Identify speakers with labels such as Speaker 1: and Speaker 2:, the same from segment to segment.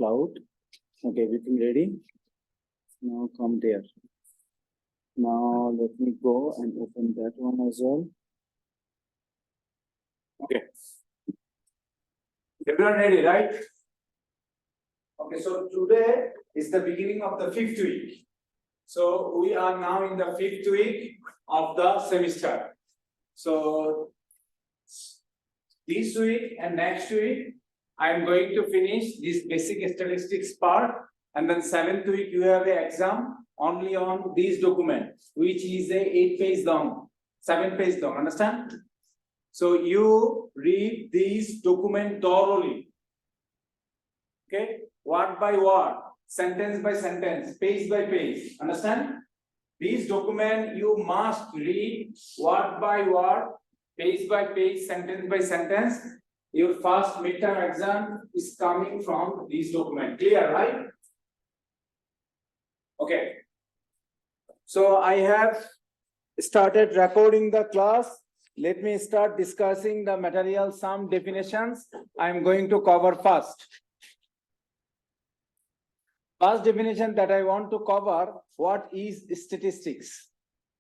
Speaker 1: cloud. Okay, everything ready? Now come there. Now let me go and open that one as well. Okay. Everyone ready, right? Okay, so today is the beginning of the 5th week. So we are now in the 5th week of the semester. So this week and next week, I am going to finish this basic statistics part, and then 7th week you have an exam only on these documents, which is a 8-page long, 7-page long. Understand? So you read these documents thoroughly. Okay, word by word, sentence by sentence, page by page. Understand? These documents you must read word by word, page by page, sentence by sentence. Your first midterm exam is coming from these documents. Clear, right? Okay. So I have started recording the class. Let me start discussing the material sum definitions. I am going to cover first. First definition that I want to cover, what is statistics?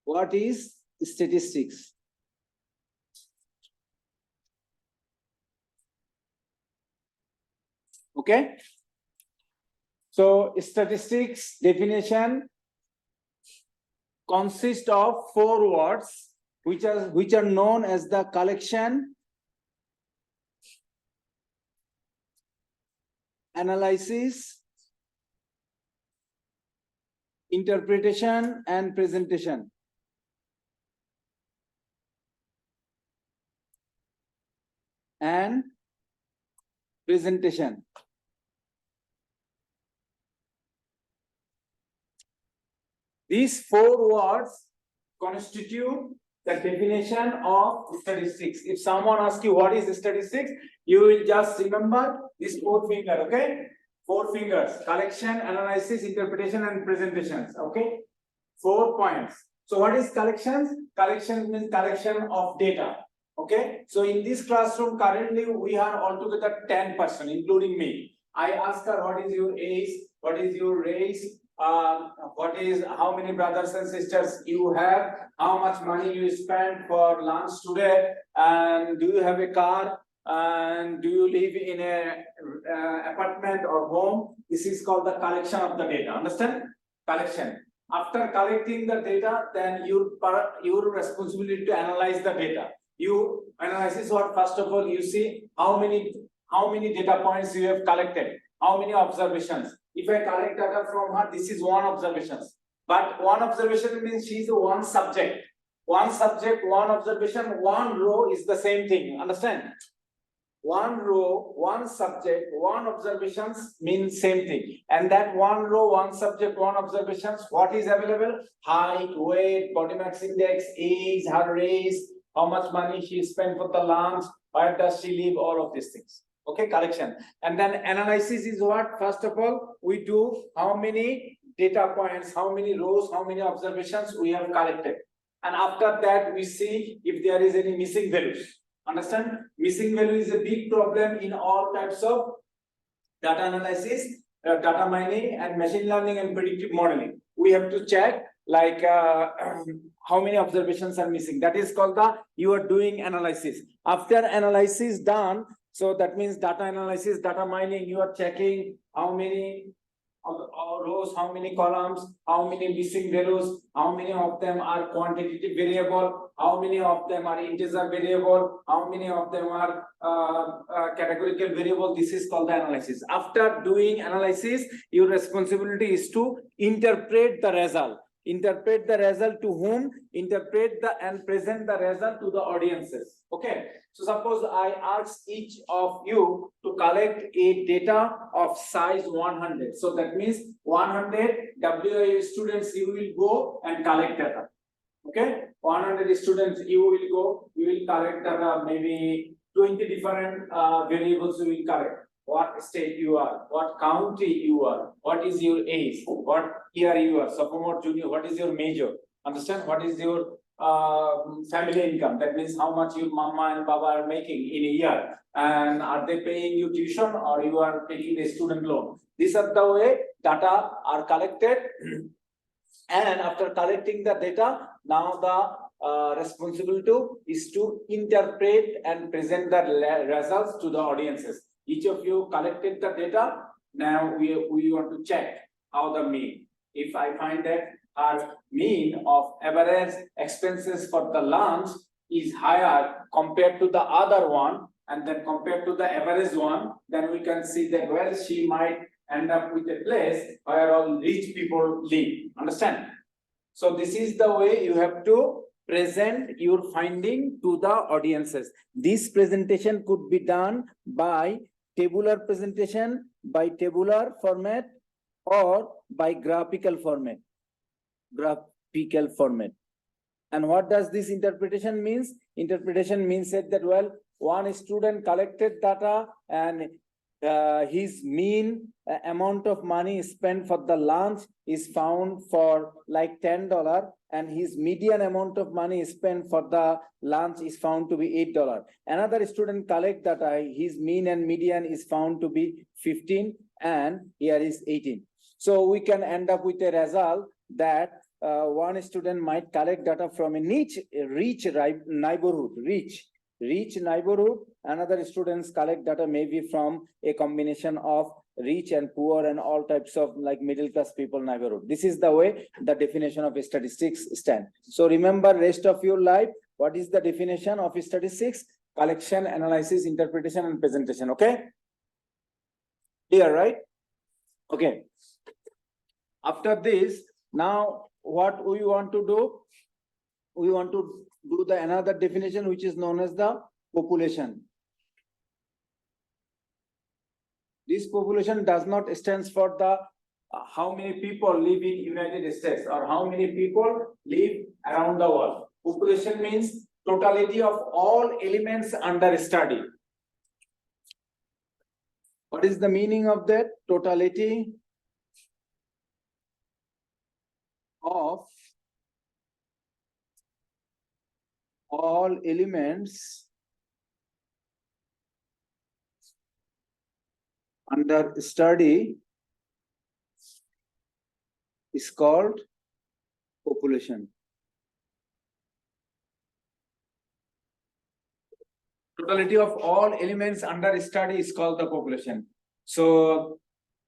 Speaker 1: What is statistics? Okay. So statistics definition consists of 4 words which are known as the collection, analysis, interpretation, and presentation. And presentation. These 4 words constitute the definition of statistics. If someone asks you what is statistics, you will just remember this 4 fingers, okay? 4 fingers: collection, analysis, interpretation, and presentations. Okay, 4 points. So what is collections? Collection means collection of data. Okay, so in this classroom currently we are altogether 10 person, including me. I ask her what is your age, what is your race, how many brothers and sisters you have, how much money you spend for lunch today, and do you have a car, and do you live in a apartment or home. This is called the collection of the data. Understand? Collection. After collecting the data, then your responsibility to analyze the data. You analyze what? First of all, you see how many data points you have collected, how many observations. If I collect data from her, this is 1 observation. But 1 observation means she is one subject. 1 subject, 1 observation, 1 row is the same thing. Understand? 1 row, 1 subject, 1 observations means same thing. And that 1 row, 1 subject, 1 observations, what is available? Height, weight, body mass index, age, her race, how much money she spent for the lunch, where does she live, all of these things. Okay, collection. And then analysis is what? First of all, we do how many data points, how many rows, how many observations we have collected. And after that, we see if there is any missing values. Understand? Missing value is a big problem in all types of data analysis, data mining, and machine learning and predictive modeling. We have to check like how many observations are missing. That is called you are doing analysis. After analysis done, so that means data analysis, data mining, you are checking how many rows, how many columns, how many missing values, how many of them are quantitative variable, how many of them are integer variable, how many of them are categorical variable. This is called the analysis. After doing analysis, your responsibility is to interpret the result. Interpret the result to whom? Interpret and present the result to the audiences. Okay, so suppose I ask each of you to collect a data of size 100. So that means 100 WIU students, you will go and collect data. Okay, 100 students, you will go, you will collect data, maybe 20 different variables you will collect. What state you are, what county you are, what is your age, what year you are, sophomore, junior, what is your major. Understand? What is your family income. That means how much your mama and baba are making in a year, and are they paying you tuition or you are taking a student loan. These are the way data are collected. And after collecting the data, now the responsibility is to interpret and present the results to the audiences. Each of you collected the data. Now we want to check how the mean. If I find that our mean of average expenses for the lunch is higher compared to the other one, and then compared to the average one, then we can see that, well, she might end up with a place where all rich people live. Understand? So this is the way you have to present your finding to the audiences. This presentation could be done by tabular presentation, by tabular format, or by graphical format. Graphical format. And what does this interpretation means? Interpretation means that, well, one student collected data and his mean amount of money spent for the lunch is found for like $10, and his median amount of money spent for the lunch is found to be $8. Another student collect data, his mean and median is found to be 15, and here is 18. So we can end up with a result that one student might collect data from a rich neighborhood, rich neighborhood. Another students collect data maybe from a combination of rich and poor and all types of like middle class people neighborhood. This is the way the definition of statistics stand. So remember rest of your life, what is the definition of statistics? Collection, analysis, interpretation, and presentation. Okay, clear, right? Okay, after this, now what we want to do, we want to do the another definition which is known as the population. This population does not stand for the how many people live in United States or how many people live around the world. Population means totality of all elements under study. What is the meaning of that? Totality of all elements under study is called population. Totality of all elements under study is called the population. So,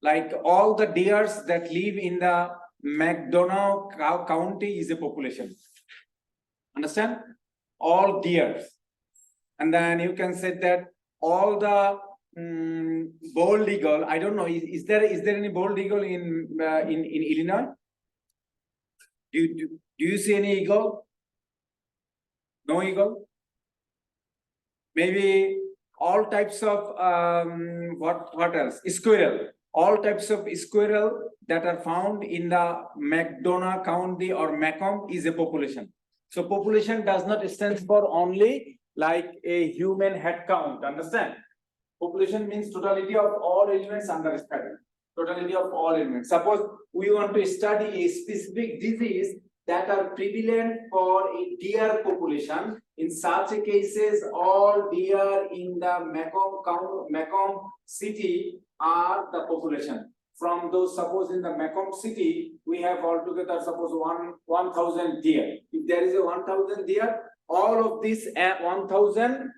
Speaker 1: like all the deers that live in the McDonough County is a population. Understand? All deers. And then you can say that all the bald eagle. I don't know. Is there any bald eagle in Illinois? Do you see any eagle? No eagle. Maybe all types of what else? Squirrel. All types of squirrel that are found in the McDonough County or Macomb is a population. So population does not stand for only like a human head count. Understand? Population means totality of all elements under study. Totality of all elements. Suppose we want to study a specific disease that are prevalent for a deer population. In such cases, all deer in the Macomb city are the population. From those, suppose in the Macomb city, we have altogether suppose 1,000 deer. If there is a 1,000 deer, all of this 1,000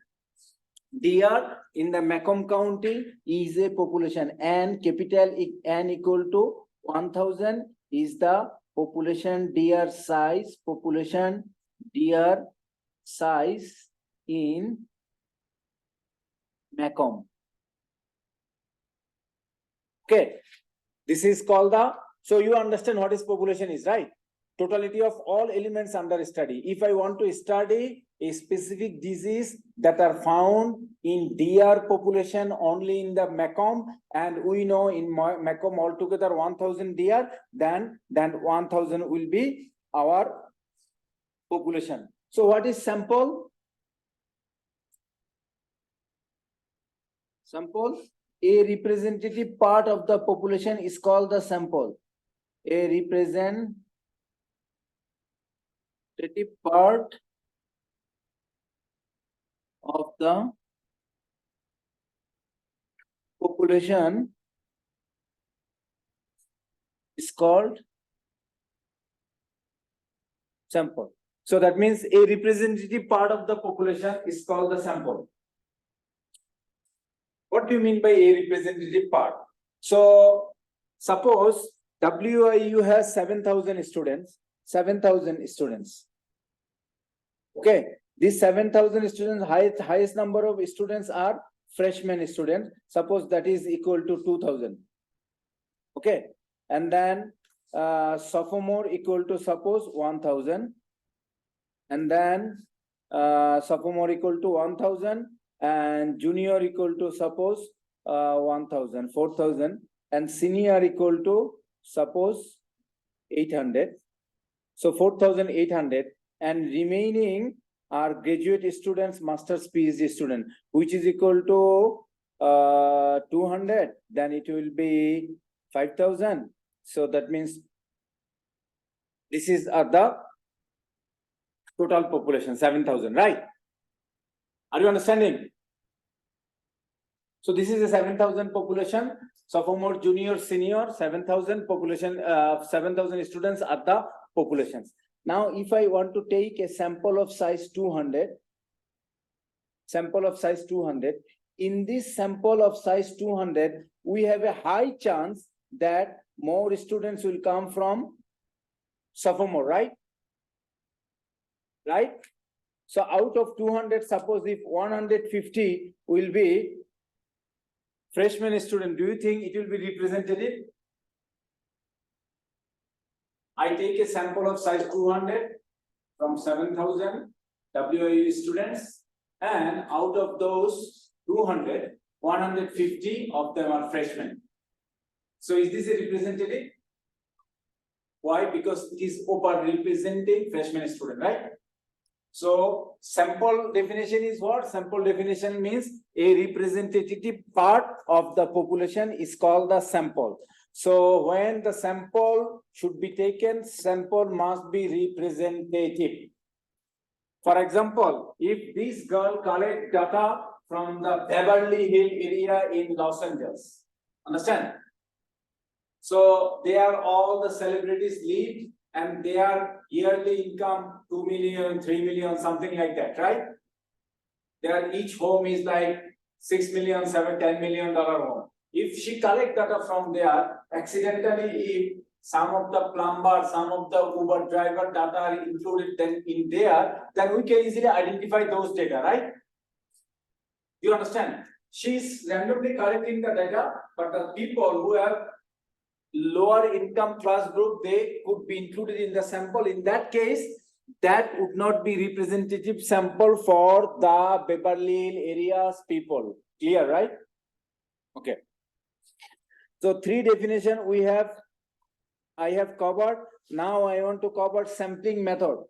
Speaker 1: deer in the Macomb County is a population, and capital N equal to 1,000 is the population deer size, population deer size in Macomb. Okay, this is called the, so you understand what is population is, right? Totality of all elements under study. If I want to study a specific disease that are found in deer population only in the Macomb, and we know in Macomb altogether 1,000 deer, then 1,000 will be our population. So what is sample? Sample, a representative part of the population is called the sample. A representative representative part of the population is called sample. So that means a representative part of the population is called the sample. What do you mean by a representative part? So suppose WIU has 7,000 students, 7,000 students. Okay, these 7,000 students, highest number of students are freshman students. Suppose that is equal to 2,000. Okay, and then sophomore equal to suppose 1,000, and then sophomore equal to 1,000, and junior equal to suppose 1,000, 4,000, and senior equal to suppose 800. So 4,800, and remaining are graduate students, master's PhD student, which is equal to 200. Then it will be 5,000. So that means this is the total population, 7,000, right? Are you understanding? So this is a 7,000 population, sophomore, junior, senior, 7,000 population, 7,000 students are the populations. Now, if I want to take a sample of size 200, in this sample of size 200, we have a high chance that more students will come from sophomore, right? Right? So out of 200, suppose if 150 will be freshman student, do you think it will be representative? I take a sample of size 200 from 7,000 WIU students, and out of those 200, 150 of them are freshmen. So is this a representative? Why? Because it is over representing freshman student, right? So sample definition is what? Sample definition means a representative part of the population is called the sample. So when the sample should be taken, sample must be representative. For example, if this girl collect data from the Beverly Hill area in Los Angeles, understand? So they are all the celebrities live, and their yearly income 2 million, 3 million, something like that, right? Their each home is like 6 million, $7, $10 million home. If she collect data from there, accidentally, if some of the plumber, some of the Uber driver data are included then in there, then we can easily identify those data, right? You understand? She's randomly collecting the data, but the people who have lower income class group, they could be included in the sample. In that case, that would not be representative sample for the Beverly Hill areas people. Clear, right? Okay. So three definition I have covered. Now I want to cover sampling method.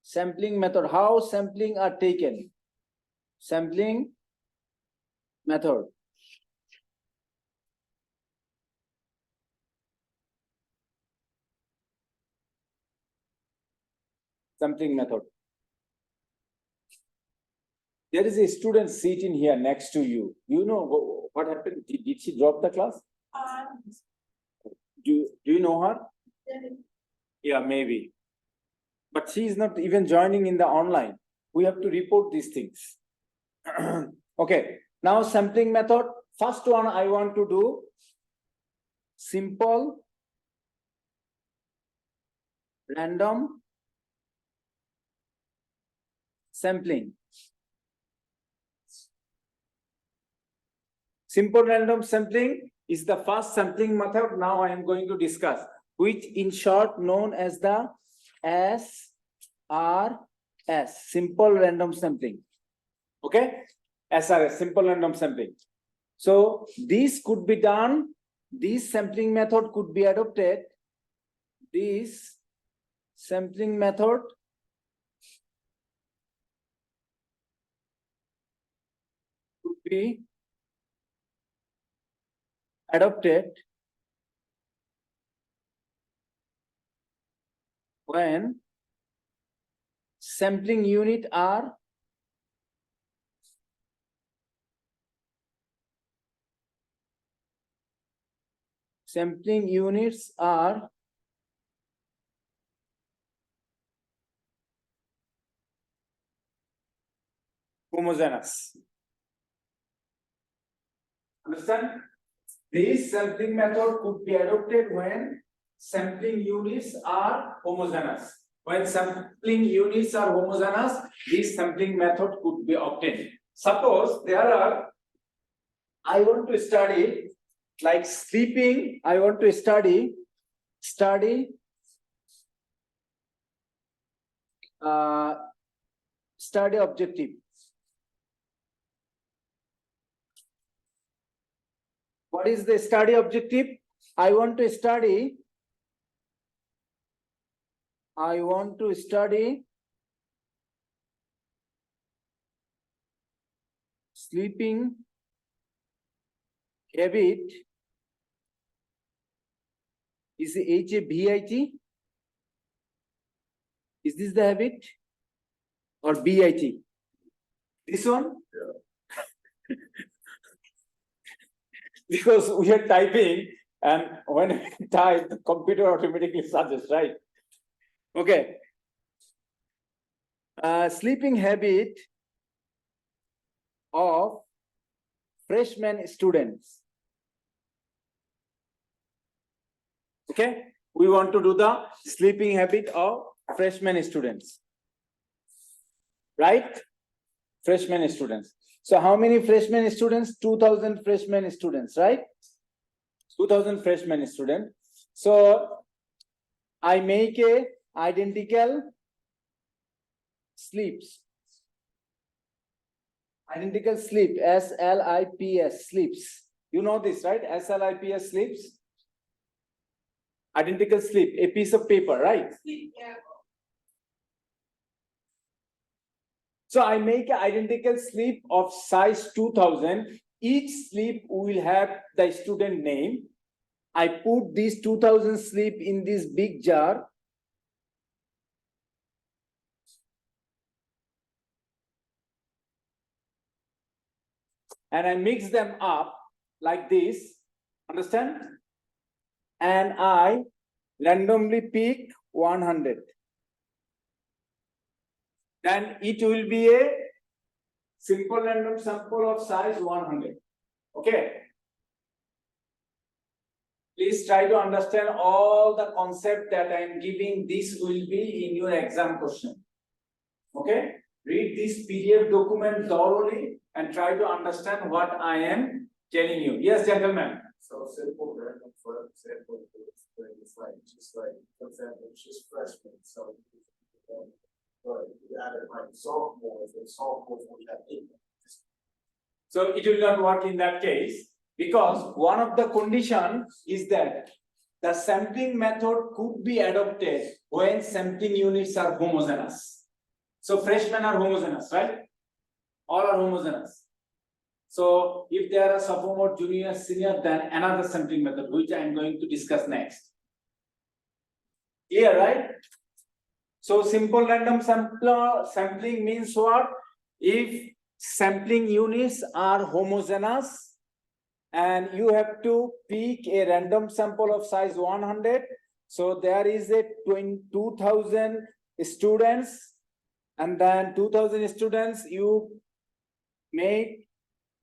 Speaker 1: Sampling method. How sampling are taken? Sampling method. Sampling method. There is a student sitting here next to you. You know what happened? Did she drop the class? Do you know her? Yeah, maybe. But she is not even joining in the online. We have to report these things. Okay. Now sampling method. First one I want to do simple random sampling. Simple random sampling is the first sampling method now I am going to discuss, which in short known as the SRS, simple random sampling. Okay, SRS, simple random sampling. So this could be done, this sampling method could be adopted, this sampling method could be adopted when sampling unit are homogeneous. Understand? This sampling method could be adopted when sampling units are homogeneous. When sampling units are homogeneous, this sampling method could be obtained. Suppose I want to study like sleeping, I want to study study objective. What is the study objective? I want to study sleeping habit. Is the HABIT? Is this the habit or BIT? This one? Yeah. Because we are typing, and when we type, the computer automatically suggests, right? Okay. Sleeping habit of freshman students. Okay, we want to do the sleeping habit of freshman students, right? Freshman students. So how many freshman students? 2000 freshman students, right? 2000 freshman students. So I make a identical sleeps. Identical sleep, SLIPS, sleeps. You know this, right? SLIPS, sleeps. Identical sleep, a piece of paper, right? Yeah. So I make an identical slip of size 2000. Each slip will have the student name. I put this 2000 slip in this big jar. And I mix them up like this. Understand? And I randomly pick 100. Then it will be a simple random sample of size 100. Okay. Please try to understand all the concept that I am giving. This will be in your exam question. Okay. Read this PDF document thoroughly and try to understand what I am telling you. Yes, gentlemen.
Speaker 2: So simple random, for example, it's like just like, for example, it's just freshman. So but you added like sophomores, and sophomores we have 8.
Speaker 1: So it will not work in that case, because one of the conditions is that the sampling method could be adopted when sampling units are homogeneous. So freshmen are homogeneous, right? All are homogeneous. So if there are sophomore, junior, senior, then another sampling method, which I am going to discuss next. Clear, right? So simple random sampling means what? If sampling units are homogeneous and you have to pick a random sample of size 100. So there is a 2000 students, and then 2000 students, you make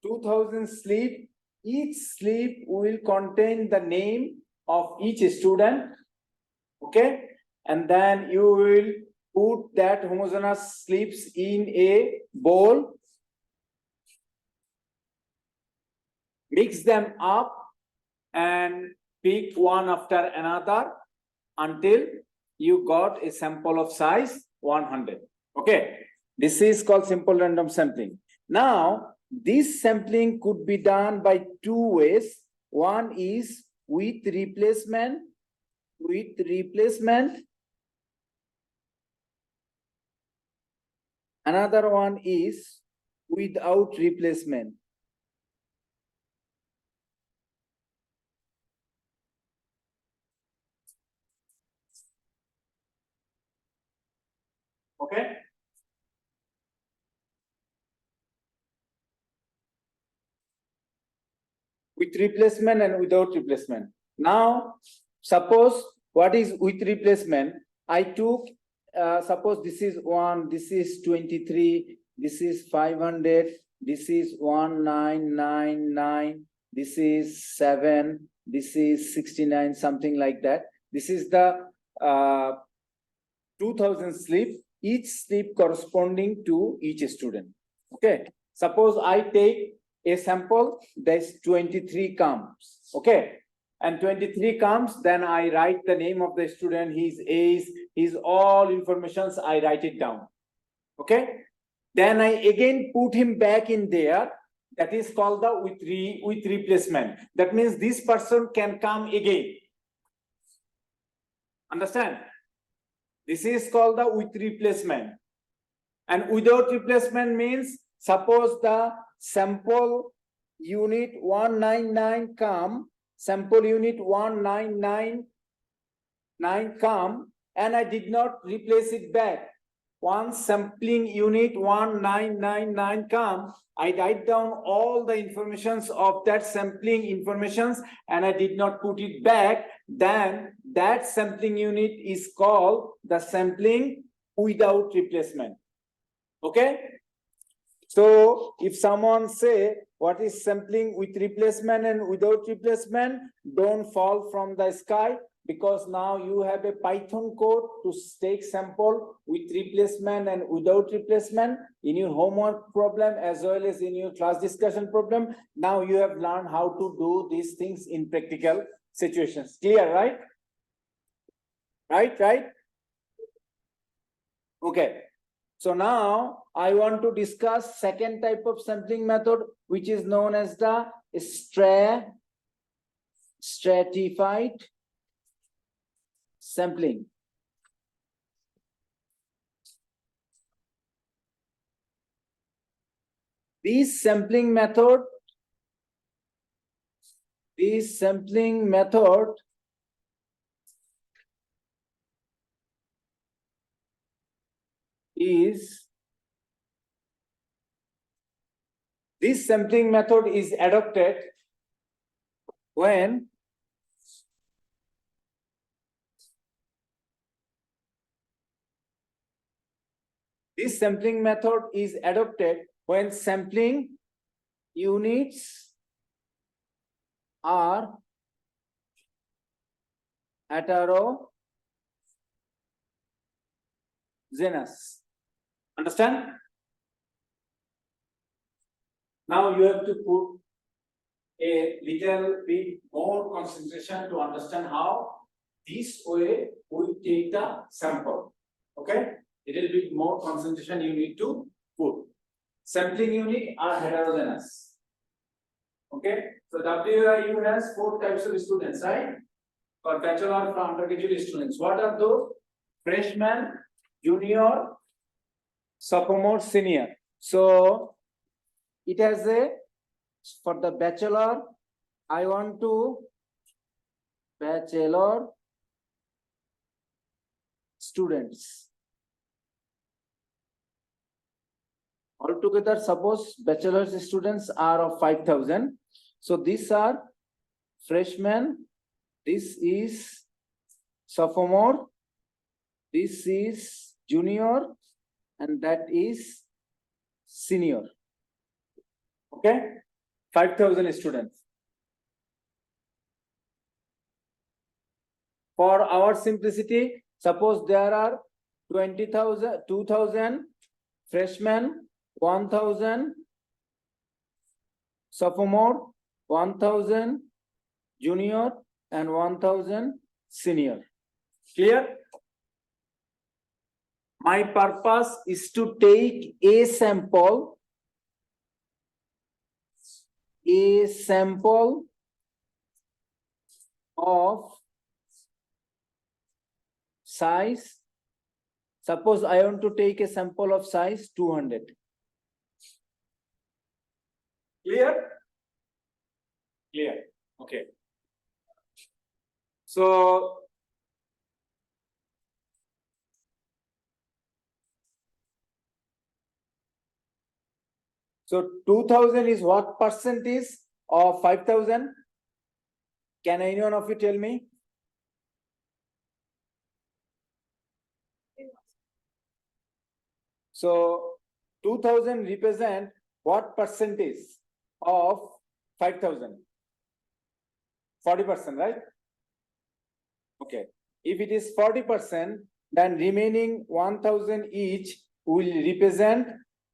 Speaker 1: 2000 slip. Each slip will contain the name of each student. Okay. And then you will put that homogeneous slips in a bowl, mix them up, and pick one after another until you got a sample of size 100. Okay, this is called simple random sampling. Now, this sampling could be done by two ways. One is with replacement. Another one is without replacement. Okay. with replacement and without replacement. Now, suppose what is with replacement? I took, suppose this is 1, this is 23, this is 500, this is 1999, this is 7, this is 69, something like that. This is the 2000 slip, each slip corresponding to each student. Okay, suppose I take a sample, there's 23 comes. Okay, and 23 comes, then I write the name of the student, his age, his all informations, I write it down. Okay, then I again put him back in there. That is called the with replacement. That means this person can come again. Understand? This is called the with replacement. And without replacement means, suppose the sample unit 199 come, sample unit 1999 come, and I did not replace it back. Once sampling unit 1999 come, I write down all the informations of that sampling informations and I did not put it back, then that sampling unit is called the sampling without replacement. Okay? So if someone say what is sampling with replacement and without replacement, don't fall from the sky, because now you have a Python code to take sample with replacement and without replacement in your homework problem as well as in your class discussion problem. Now you have learned how to do these things in practical situations. Clear, right? Right? Okay. So now I want to discuss second type of sampling method, which is known as the stratified sampling. This sampling method is this sampling method is adopted when sampling units are heterogeneous. Understand? Now you have to put a little bit more concentration to understand how this way we take the sample. Okay? A little bit more concentration you need to put. Sampling unit are heterogeneous. Okay? So WIU has 4 types of students, right? For bachelor, for undergraduate students. What are those? Freshman, junior, sophomore, senior. So it has a, for the bachelor, I want to bachelor students. Altogether, suppose bachelor's students are of 5,000. So these are freshmen, this is sophomore, this is junior, and that is senior. Okay, 5,000 students. For our simplicity, suppose there are 20,000, 2,000 freshmen, 1,000 sophomore, 1,000 junior, and 1,000 senior. Clear? My purpose is to take a sample of size. Suppose I want to take a sample of size 200. Clear? Clear. Okay. So So 2000 is what percent is? of 5,000? Can any one of you tell me? So 2,000 represent what percentage of 5,000? 40%, right? Okay. If it is 40%, then remaining 1,000 each will represent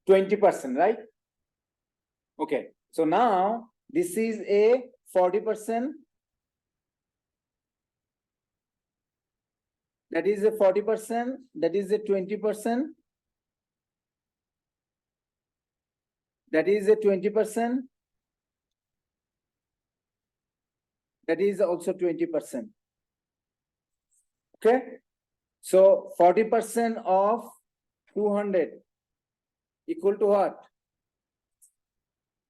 Speaker 1: 20%, right? Okay. So now this is a 40%. That is a 40%. That is a 20%. That is a 20%. That is also 20%. Okay. So 40% of 200 equal to what?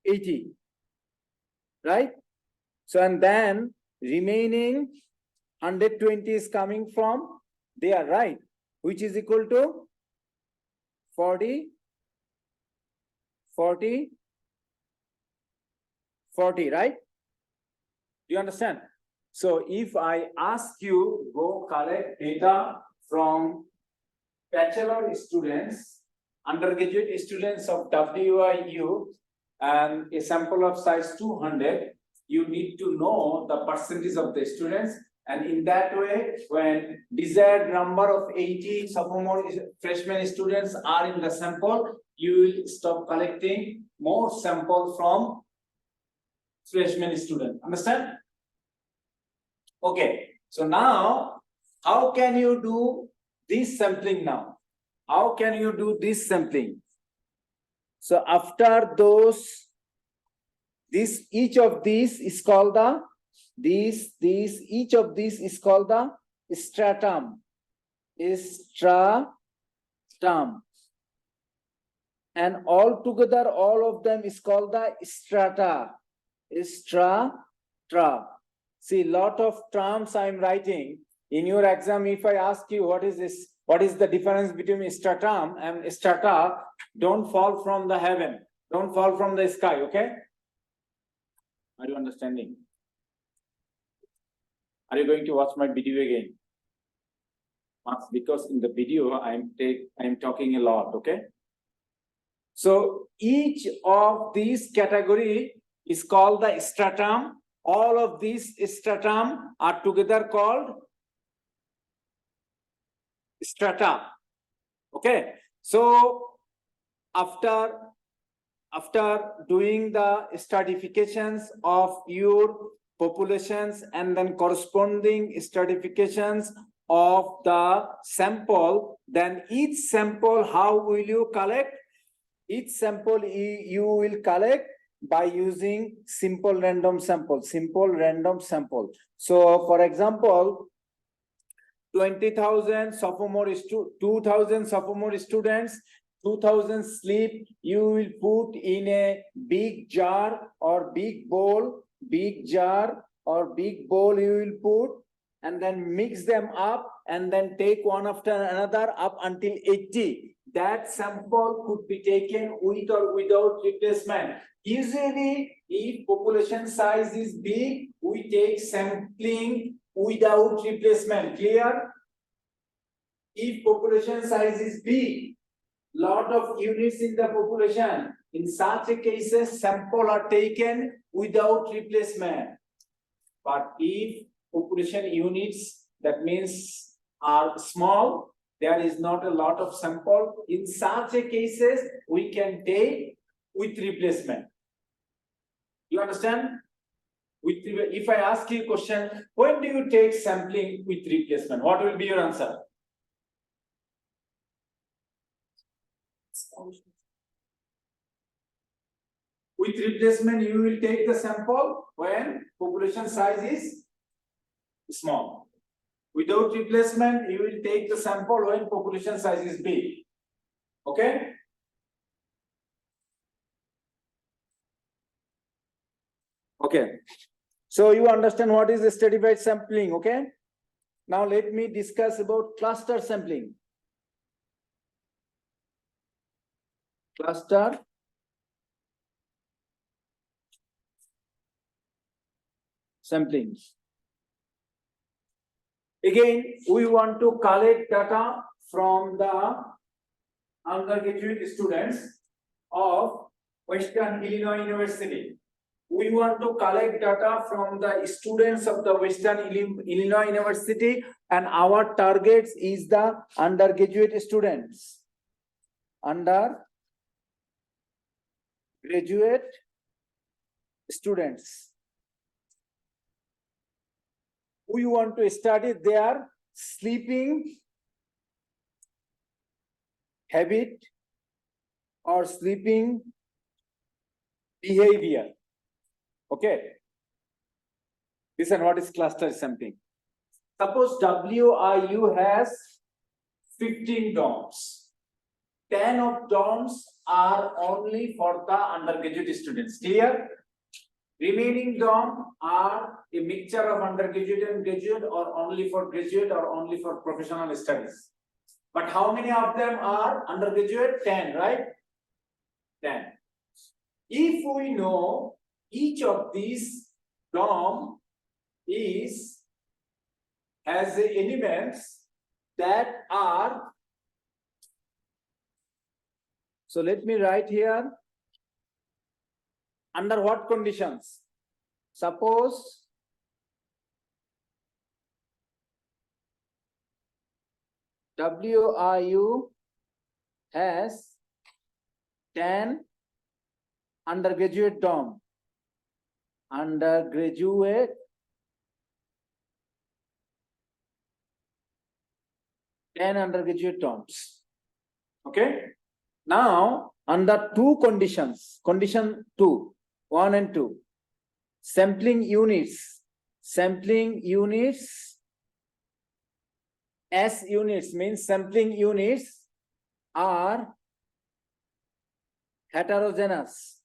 Speaker 1: 80. Right? So and then remaining 120 is coming from there, right? Which is equal to 40, 40, 40, right? Do you understand? So if I ask you go collect data from bachelor students, undergraduate students of WIU, and a sample of size 200, you need to know the percentage of the students. And in that way, when desired number of 80 sophomore freshman students are in the sample, you will stop collecting more sample from freshman student. Understand? Okay. So now, how can you do this sampling now? How can you do this sampling? So after those, each of these is called the each of these is called the stratum. Stratum. And all together, all of them is called the strata. Strata. See, lot of terms I am writing. In your exam, if I ask you what is this, what is the difference between stratum and strata, don't fall from the heaven. Don't fall from the sky, okay? Are you understanding? Are you going to watch my video again? Because in the video I am talking a lot, okay? So each of these category is called the stratum. All of these stratum are together called strata. Okay. So after doing the stratifications of your populations and then corresponding stratifications of the sample, then each sample, how will you collect? Each sample you will collect by using simple random sample. So for example, 20,000 sophomore 2,000 sophomore students, 2,000 sleep, you will put in a big jar or big bowl, you will put, and then mix them up, and then take one after another up until 80. That sample could be taken with or without replacement. Usually, if population size is big, we take sampling without replacement. Clear? If population size is big, lot of units in the population, in such a cases, sample are taken without replacement. But if population units, that means are small, there is not a lot of sample. In such a cases, we can take with replacement. You understand? If I ask you a question, when do you take sampling with replacement? What will be your answer? With replacement, you will take the sample when population size is small. Without replacement, you will take the sample when population size is big. Okay? Okay. So you understand what is the stratified sampling, okay? Now let me discuss about cluster sampling. Cluster sampling. Again, we want to collect data from the undergraduate students of Western Illinois University. We want to collect data from the students of the Western Illinois University, and our targets is the undergraduate students. Undergraduate students. We want to study their sleeping habit or sleeping behavior. Okay. Listen, what is cluster sampling? Suppose WIU has 15 dorms. 10 of dorms are only for the undergraduate students. Clear? Remaining dorm are a mixture of undergraduate and graduate, or only for graduate, or only for professional studies. But how many of them are undergraduate? 10, right? 10. If we know each of these dorm has the elements that are, so let me write here, under what conditions? Suppose WIU has 10 undergraduate dorm. Undergraduate dorms. Okay. Now, under two conditions, condition 2, 1 and 2, sampling units, S units means sampling units are heterogeneous.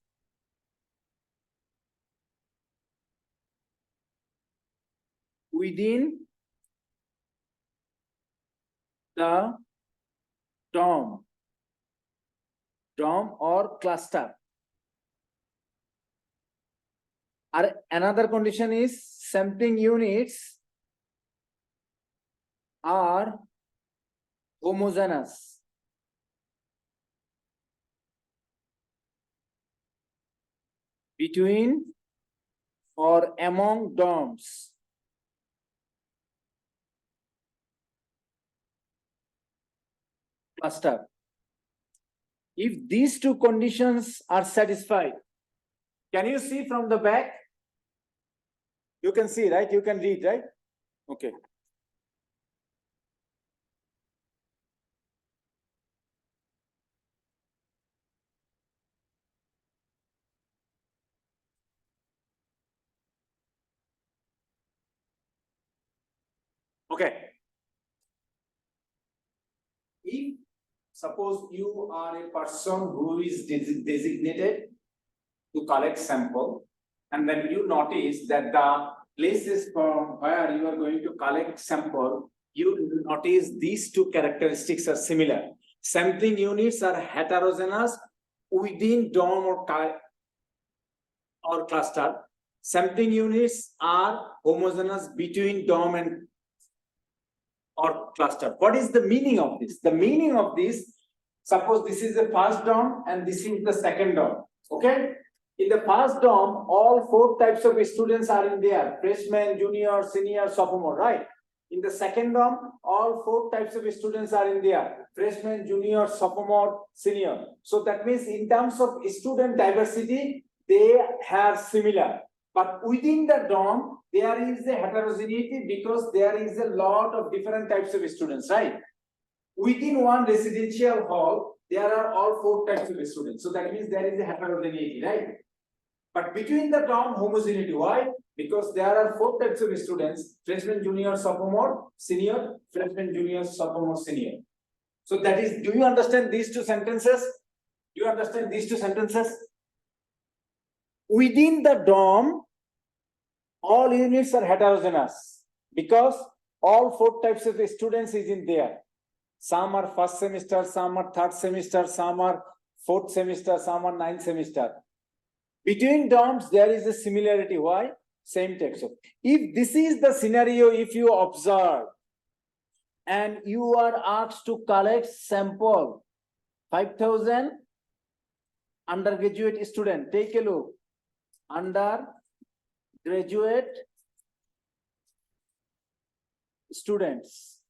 Speaker 1: Within the dorm or cluster. Another condition is sampling units are homogeneous. Between or among dorms. Cluster. If these two conditions are satisfied, can you see from the back? You can see, right? You can read, right? Okay. Okay. If suppose you are a person who is designated to collect sample, and then you notice that the places from where you are going to collect sample, you notice these two characteristics are similar. Sampling units are heterogeneous within dorm or cluster. Sampling units are homogeneous between dorm and or cluster. What is the meaning of this? The meaning of this, suppose this is the first dorm and this is the second dorm. Okay. In the first dorm, all 4 types of students are in there: freshman, junior, senior, sophomore, right? In the second dorm, all 4 types of students are in there: freshman, junior, sophomore, senior. So that means in terms of student diversity, they are similar. But within the dorm, there is a heterogeneity because there is a lot of different types of students, right? Within one residential hall, there are all 4 types of students. So that means there is a heterogeneity, right? But between the dorm, homogeneity. Why? Because there are 4 types of students: freshman, junior, sophomore, senior, freshman, junior, sophomore, senior. So that is, do you understand these 2 sentences? Do you understand these 2 sentences? Within the dorm, all units are heterogeneous because all 4 types of students is in there. Some are first semester, some are third semester, some are 4th semester, some are 9th semester. Between dorms, there is a similarity. Why? same textbook. If this is the scenario, if you observe, and you are asked to collect sample, 5,000 undergraduate student, take a look, undergraduate students.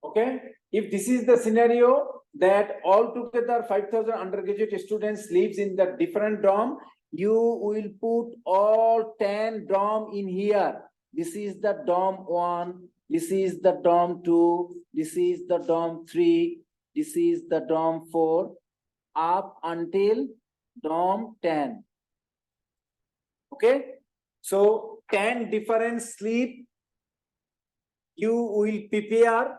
Speaker 1: Okay, if this is the scenario that altogether 5,000 undergraduate students lives in the different dorm, you will put all 10 dorm in here. This is the dorm 1, this is the dorm 2, this is the dorm 3, this is the dorm 4, up until dorm 10. Okay, so 10 different sleep, you will prepare.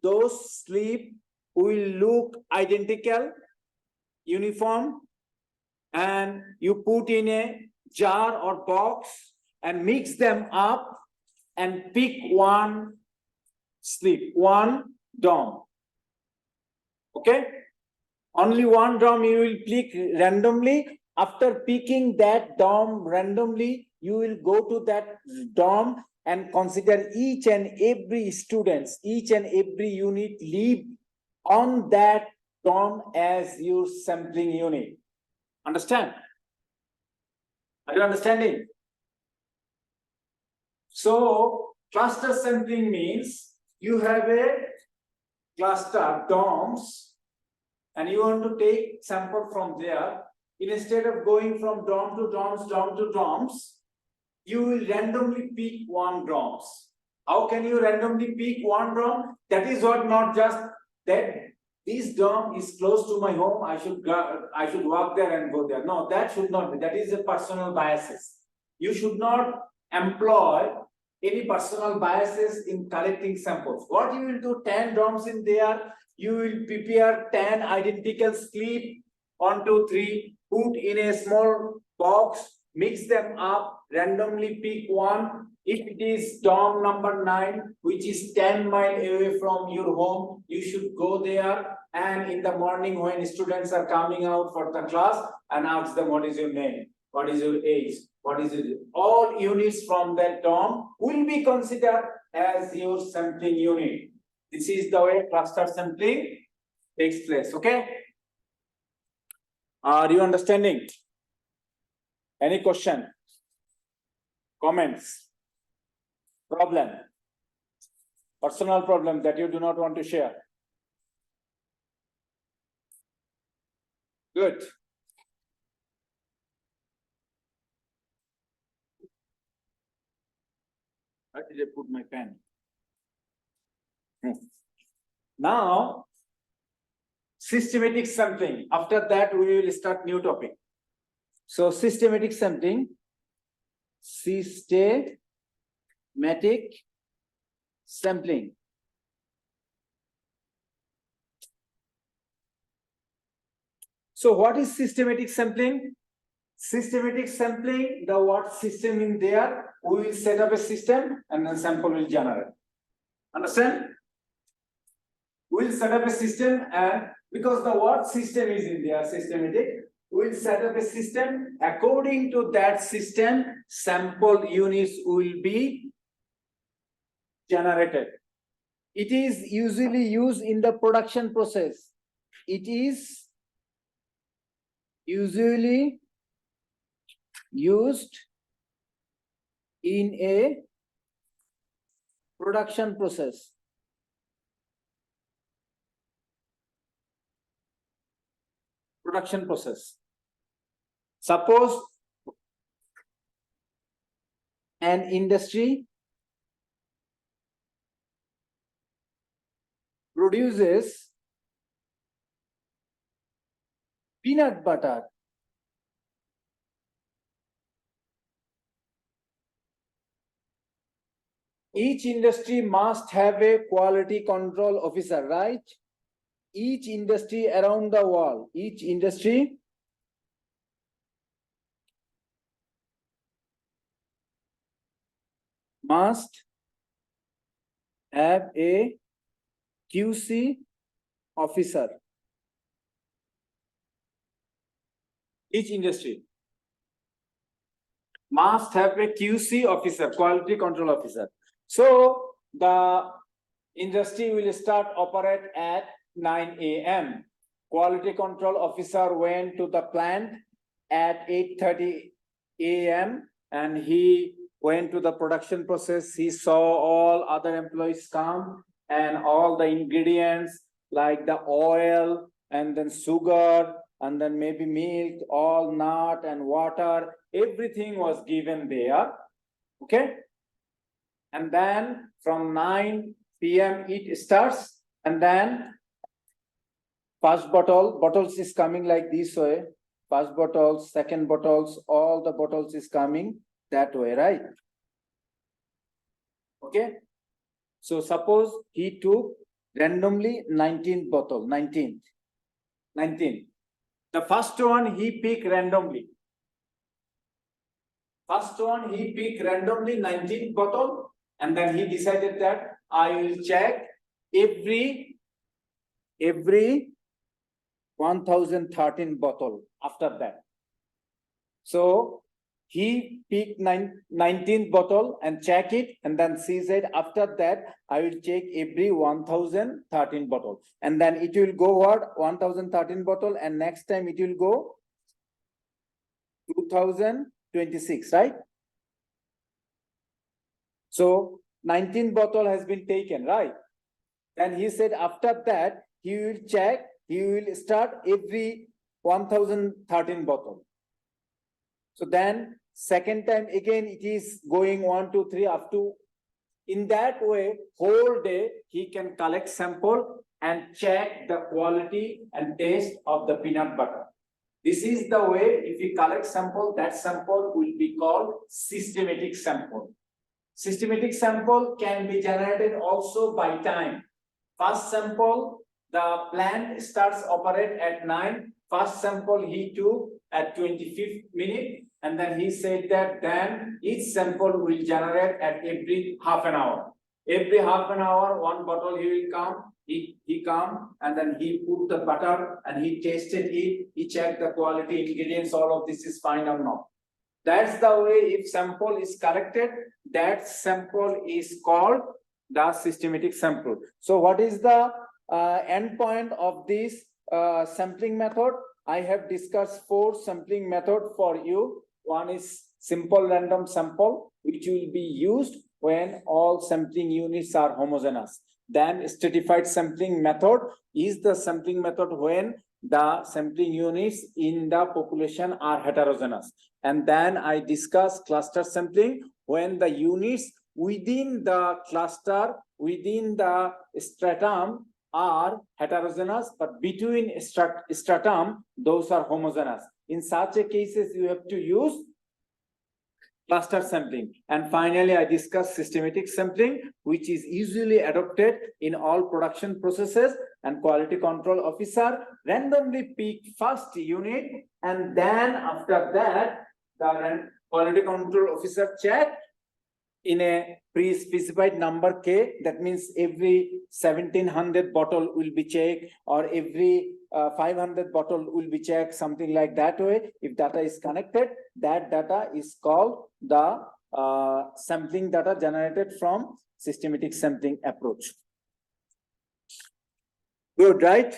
Speaker 1: Those sleep will look identical, uniform, and you put in a jar or box and mix them up and pick one sleep, one dorm. Okay, only one dorm you will pick randomly. After picking that dorm randomly, you will go to that dorm and consider each and every students, each and every unit live on that dorm as your sampling unit. Understand? Are you understanding? So cluster sampling means you have a cluster dorms and you want to take sample from there. Instead of going from dorm to dorms, you will randomly pick one dorms. How can you randomly pick one dorm? That is what, not just that this dorm is close to my home, I should walk there and go there. No, that should not be. That is a personal biases. You should not employ any personal biases in collecting samples. What you will do, 10 dorms in there, you will prepare 10 identical sleep, 1, 2, 3, put in a small box, mix them up, randomly pick one. If it is dorm number 9, which is 10 miles away from your home, you should go there, and in the morning when students are coming out for the class, and ask them what is your name, what is your age, what is it? All units from that dorm will be considered as your sampling unit. This is the way cluster sampling takes place. Okay? Are you understanding? Any question? Comments? Problem? Personal problem that you do not want to share? Good. Where did I put my pen? Now, systematic sampling. After that, we will start new topic. So, systematic sampling. Systematic sampling. So, what is systematic sampling? Systematic sampling, the word system in there, we will set up a system and then sample will generate. Understand? We will set up a system, and because the word system is in there, systematic, we will set up a system. According to that system, sample units will be generated. It is usually used in the production process. It is usually used in a production process. Production process. Suppose an industry produces peanut butter. Each industry must have a quality control officer, right? Each industry around the world, each industry must have a QC officer. Each industry. must have a QC officer, quality control officer. So the industry will start operate at 9 a.m. Quality control officer went to the plant at 8:30 a.m. and he went to the production process. He saw all other employees come and all the ingredients like the oil and then sugar and then maybe milk, all nut and water, everything was given there. Okay. And then from 9 p.m. it starts, and then first bottles is coming like this way. First bottles, second bottles, all the bottles is coming that way, right? Okay. So suppose he took randomly 19 bottle, 19. The first one he picked randomly. First one he picked randomly 19 bottle, and then he decided that I will check every 1013 bottle after that. So he picked 19th bottle and check it, and then she said after that I will check every 1013 bottle, and then it will go what 1013 bottle, and next time it will go 2026, right? So 19 bottle has been taken, right? And he said after that he will check, he will start every 1013 bottle. So then second time again it is going 1, 2, 3 up to, in that way whole day he can collect sample and check the quality and taste of the peanut butter. This is the way, if we collect sample, that sample will be called systematic sample. Systematic sample can be generated also by time. First sample, the plant starts operate at 9. First sample he took at 25th minute, and then he said that then each sample will generate at every half an hour. Every half an hour, one bottle he will come. He come and then he put the butter and he tasted it. He checked the quality, ingredients, all of this is fine or not. That's the way, if sample is collected, that sample is called the systematic sample. So what is the end point of this sampling method? I have discussed 4 sampling method for you. One is simple random sample, which will be used when all sampling units are homogeneous. Then stratified sampling method is the sampling method when the sampling units in the population are heterogeneous. And then I discuss cluster sampling when the units within the cluster, within the stratum are heterogeneous, but between stratum, those are homogeneous. In such a cases, you have to use cluster sampling. And finally, I discuss systematic sampling, which is usually adopted in all production processes, and quality control officer randomly pick first unit, and then after that, the quality control officer check in a pre-specified number K. That means every 1700 bottle will be checked, or every 500 bottle will be checked, something like that way. If data is connected, that data is called the sampling data generated from systematic sampling approach. Good, right?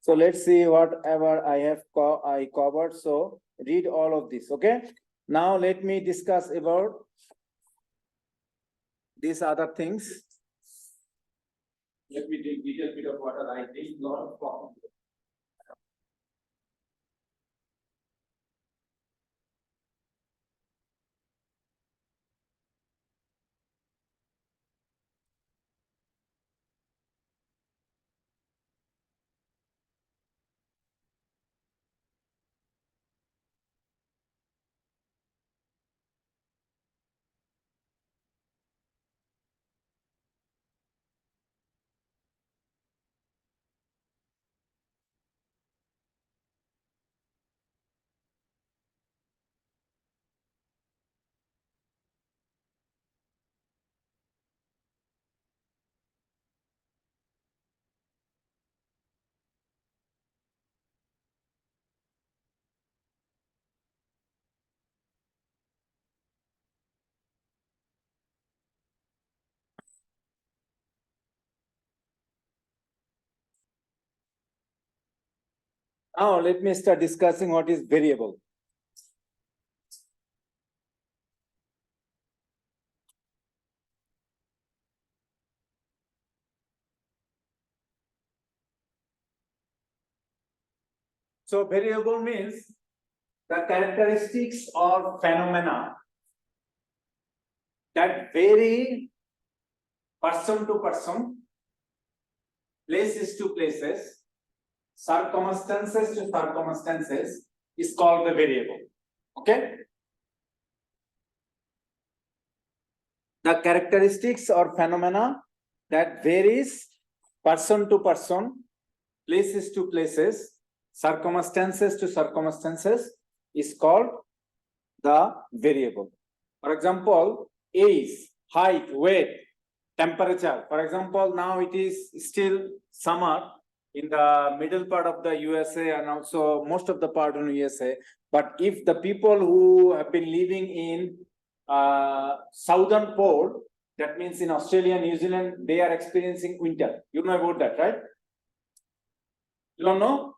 Speaker 1: So let's see whatever I have covered. So read all of this, okay? Now let me discuss about these other things. Let me drink little bit of water. I drink a lot of coffee. Now let me start discussing what is variable. So variable means the characteristics or phenomena that vary person to person, places to places, circumstances to circumstances is called the variable. Okay? The characteristics or phenomena that varies person to person, places to places, circumstances to circumstances is called the variable. For example, age, height, weight, temperature. For example, now it is still summer in the middle part of the USA and also most of the part in USA. But if the people who have been living in southern pole, that means in Australia, New Zealand, they are experiencing winter. You know about that, right? You don't know?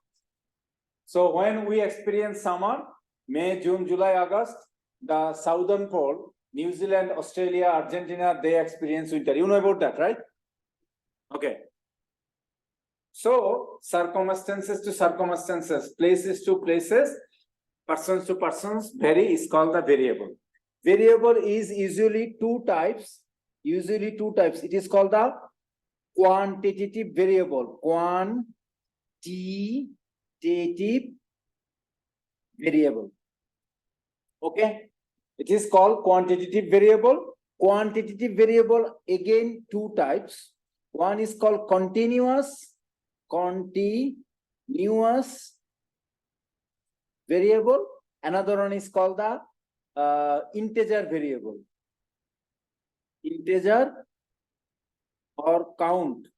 Speaker 1: So when we experience summer, May, June, July, August, the southern pole, New Zealand, Australia, Argentina, they experience winter. You know about that, right? Okay. So circumstances to circumstances, places to places, persons to persons vary is called the variable. Variable is usually two types. It is called the quantitative variable. Quantitative variable. Okay. It is called quantitative variable. Quantitative variable, again, two types. One is called continuous variable. Another one is called the integer variable. Integer or count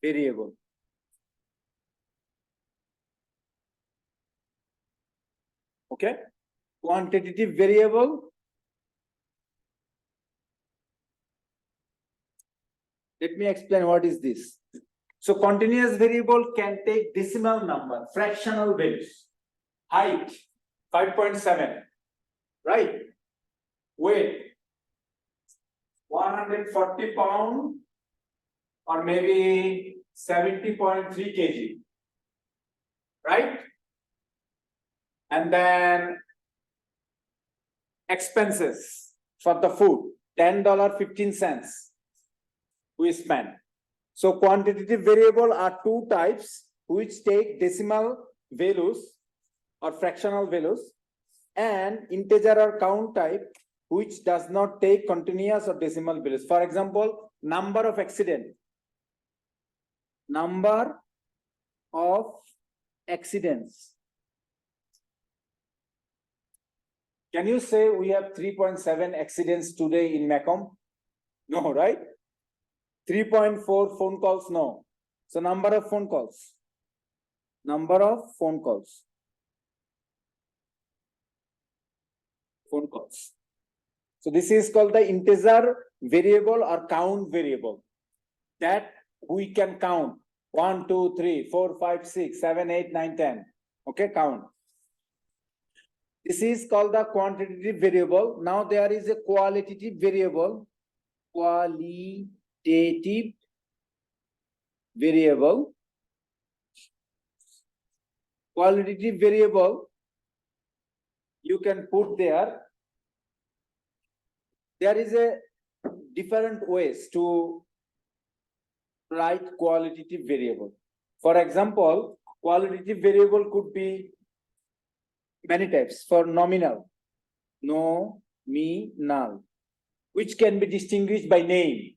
Speaker 1: variable. Okay. Quantitative variable. Let me explain what is this. So continuous variable can take decimal number, fractional values. Height 5.7, right? Weight 140 pound or maybe 70.3 kg, right? And then expenses for the food, $10.15 we spend. So quantitative variable are two types which take decimal values or fractional values, and integer or count type which does not take continuous or decimal values. For example, number of accidents. Number of accidents. Can you say we have 3.7 accidents today in Macomb? No, right? 3.4 phone calls, no. So number of phone calls. Number of phone calls. Phone calls. So this is called the integer variable or count variable. That we can count 1, 2, 3, 4, 5, 6, 7, 8, 9, 10. Okay, count. This is called the quantitative variable. Now there is a qualitative variable. Qualitative variable. Qualitative variable you can put there. There is a different ways to write qualitative variable. For example, qualitative variable could be many types. For nominal, nominal, which can be distinguished by name.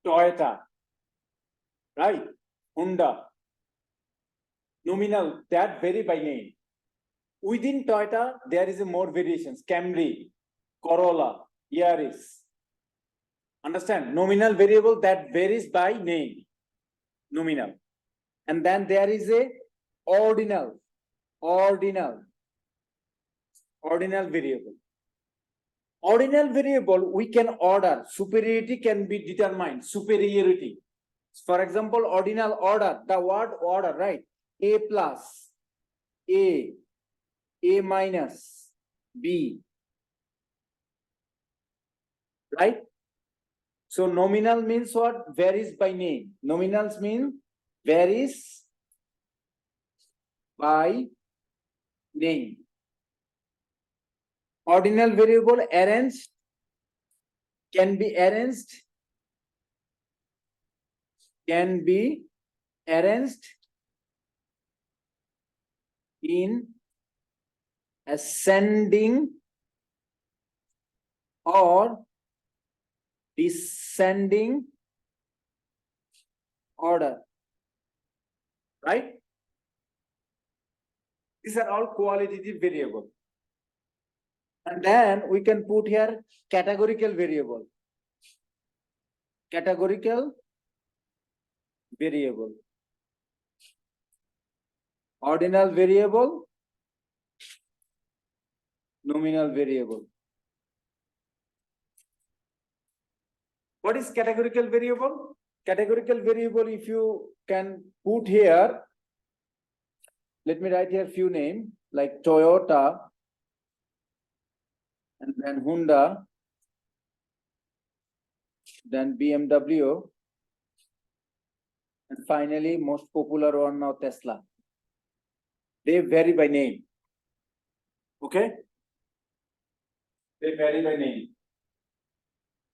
Speaker 1: Toyota, right? Honda. Nominal, that vary by name. Within Toyota, there is a more variations. Camry, Corolla, Yaris. Understand? Nominal variable that varies by name. Nominal. And then there is a ordinal variable. Ordinal variable we can order. Superiority can be determined. Superiority. For example, ordinal order, the word order, right? A plus, A minus, B. Right? So nominal means what? Varies by name. Nominals mean varies by name. Ordinal variable arranged can be arranged in ascending or descending order, right? These are all qualitative variable. And then we can put here categorical variable. Categorical variable. Ordinal variable, nominal variable. What is categorical variable? Categorical variable, if you can put here, let me write here few names like Toyota, and then Honda, then BMW, and finally most popular one now Tesla. They vary by name. Okay? They vary by name.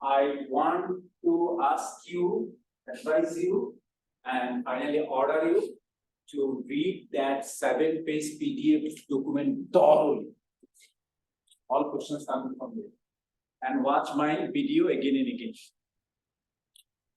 Speaker 1: I want to ask you, advise you, and finally order you to read that 7-page PDF document thoroughly. All questions coming from there. And watch my video again and again.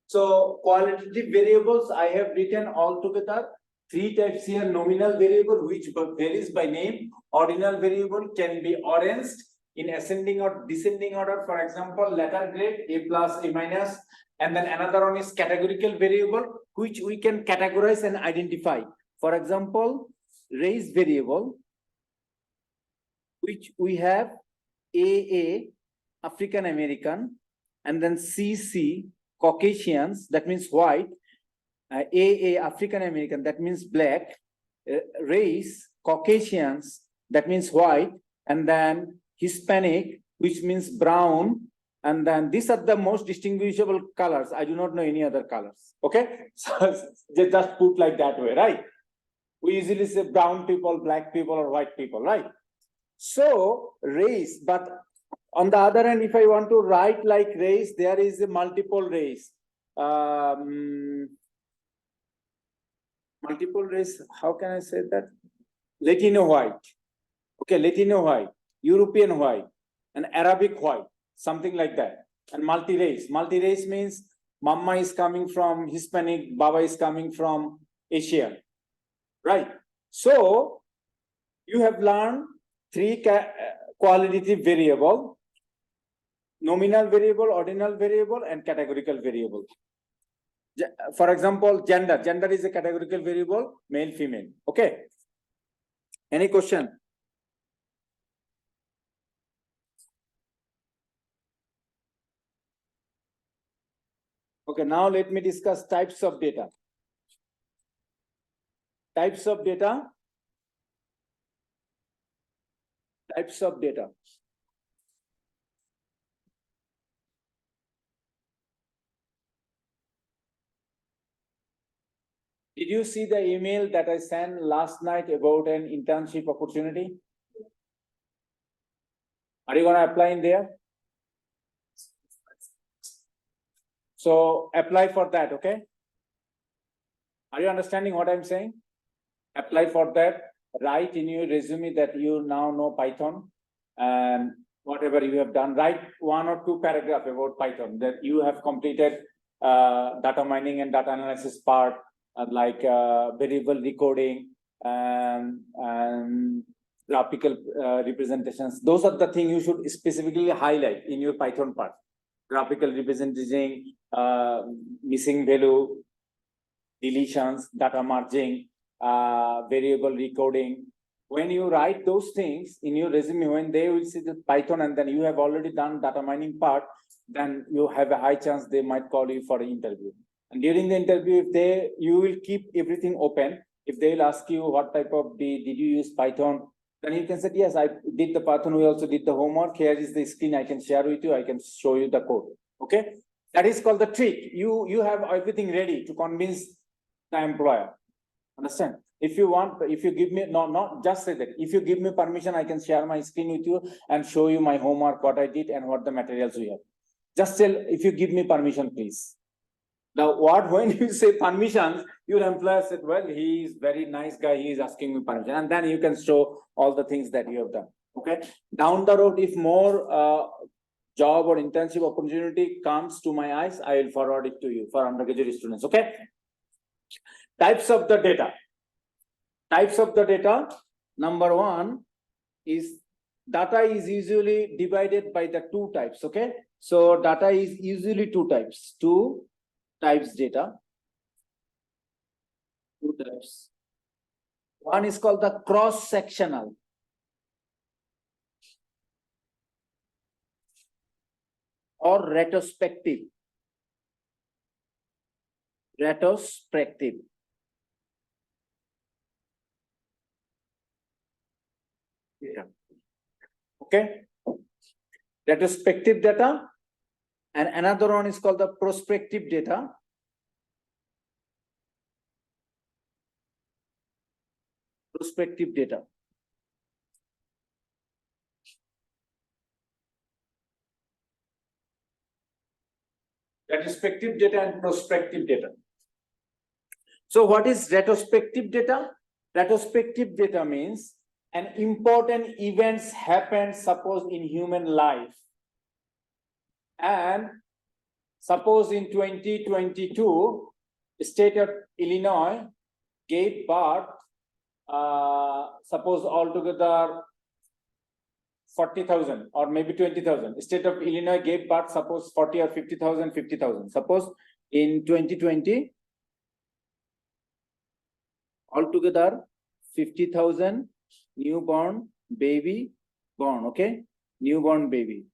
Speaker 1: So qualitative variables I have written all together. 3 types here: nominal variable, which varies by name. Ordinal variable can be arranged in ascending or descending order. For example, letter grade A plus, A minus. And then another one is categorical variable, which we can categorize and identify. For example, race variable, which we have AA, African American, and then CC, Caucasians, that means white, AA, African American, that means black, race, Caucasians, that means white, and then Hispanic, which means brown, and then these are the most distinguishable colors. I do not know any other colors. Okay, so just put like that way, right? We usually say brown people, black people, or white people, right? So race, but on the other hand, if I want to write like race, there is a multiple race. Multiple race, how can I say that? Latino white. Okay, Latino white, European white, and Arabic white, something like that. And multi-race. Multi-race means Mama is coming from Hispanic, Baba is coming from Asia. Right? So you have learned 3 qualitative variable: nominal variable, ordinal variable, and categorical variable. For example, gender. Gender is a categorical variable, male, female. Okay. Any question? Okay, now let me discuss types of data. Types of data. Types of data. Did you see the email that I sent last night about an internship opportunity? Are you going to apply in there? So apply for that, okay? Are you understanding what I'm saying? Apply for that. Write in your resume that you now know Python, and whatever you have done, write 1 or 2 paragraphs about Python, that you have completed data mining and data analysis part, like variable recording and graphical representations. Those are the things you should specifically highlight in your Python part. Graphical representing, missing value, deletions, data merging, variable recoding. When you write those things in your resume, when they will see the Python and then you have already done data mining part, then you have a high chance they might call you for an interview. And during the interview, you will keep everything open. If they will ask you what type of did you use Python, then you can say, yes, I did the Python. We also did the homework. Here is the screen. I can share with you. I can show you the code. Okay. That is called the trick. You have everything ready to convince the employer. Understand? If you want, if you give me, not just say that. If you give me permission, I can share my screen with you and show you my homework, what I did and what the materials we have. Just tell, if you give me permission, please. Now, when you say permissions, your employer said, well, he is very nice guy. He is asking me permission. And then you can show all the things that you have done. Okay. Down the road, if more job or internship opportunity comes to my eyes, I will forward it to you for undergraduate students. Okay. Types of the data. Types of the data. Number one is data is usually divided by the two types. Okay. So data is usually two types. Two types data. Two types. One is called the cross-sectional. Or retrospective. Retrospective. Data. Okay. Retrospective data. And another one is called the prospective data. Prospective data. Retrospective data and prospective data. So what is retrospective data? Retrospective data means an important events happened, suppose in human life. And suppose in 2022, the state of Illinois gave birth, suppose altogether 40,000 or maybe 20,000. State of Illinois gave birth, suppose 40 or 50,000, 50,000. Suppose in 2020, altogether 50,000 newborn baby born. Okay, newborn baby.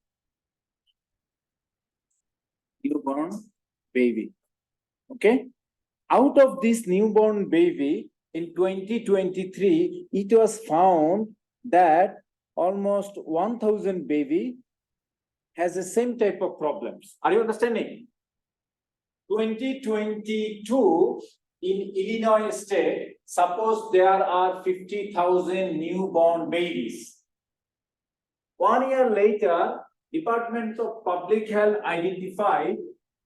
Speaker 1: Newborn baby. Okay, out of this newborn baby in 2023, it was found that almost 1,000 baby has the same type of problems. Are you understanding? 2022 in Illinois state, suppose there are 50,000 newborn babies. 1 year later, Department of Public Health identified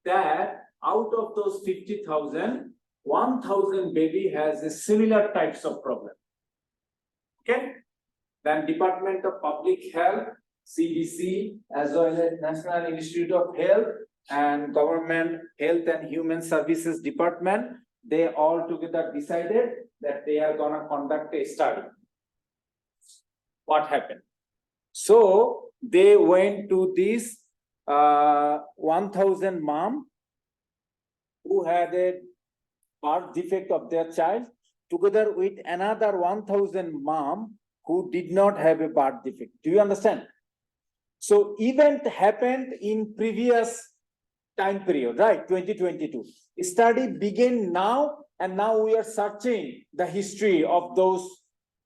Speaker 1: that out of those 50,000, 1,000 baby has a similar types of problem. Okay. Then Department of Public Health, CDC, as well as National Institute of Health and Government Health and Human Services Department, they all together decided that they are gonna conduct a study. What happened? So they went to this 1,000 mom who had a birth defect of their child, together with another 1,000 mom who did not have a birth defect. Do you understand? So event happened in previous time period, right? 2022. Study began now, and now we are searching the history of those